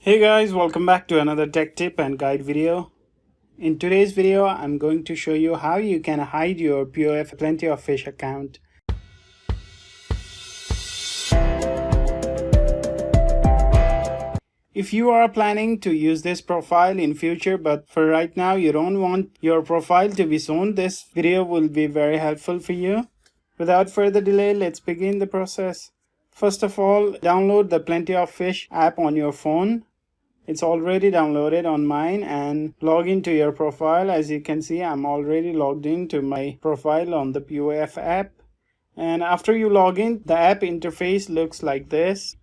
Hey guys, welcome back to another tech tip and guide video. In today's video, I'm going to show you how you can hide your POF Plenty of Fish account. If you are planning to use this profile in future, but for right now you don't want your profile to be shown, this video will be very helpful for you. Without further delay, let's begin the process. First of all, download the Plenty of Fish app on your phone. It's already downloaded on mine, and log into your profile. As you can see, I'm already logged into my profile on the POF app. And after you log in, the app interface looks like this.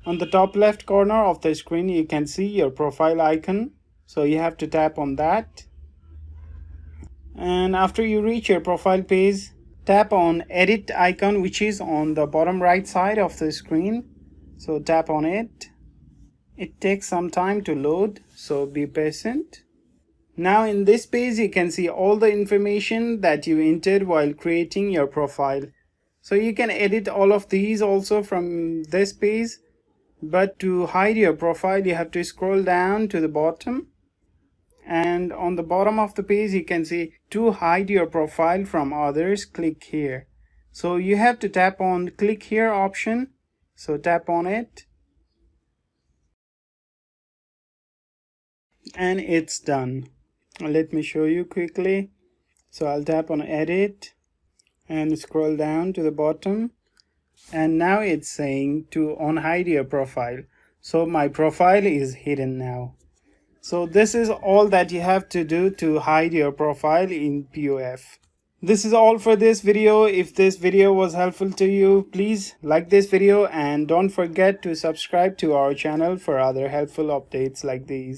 On the top left corner of the screen, you can see your profile icon. So you have to tap on that. And after you reach your profile page, tap on edit icon, which is on the bottom right side of the screen. So tap on it. It takes some time to load, so be patient. Now in this page, you can see all the information that you entered while creating your profile. So you can edit all of these also from this page. But to hide your profile, you have to scroll down to the bottom. And on the bottom of the page, you can see to hide your profile from others, click here. So you have to tap on click here option. So tap on it. And it's done. Let me show you quickly. So I'll tap on edit and scroll down to the bottom. And now it's saying to unhide your profile. So my profile is hidden now. So this is all that you have to do to hide your profile in POF. This is all for this video. If this video was helpful to you, please like this video and don't forget to subscribe to our channel for other helpful updates like these.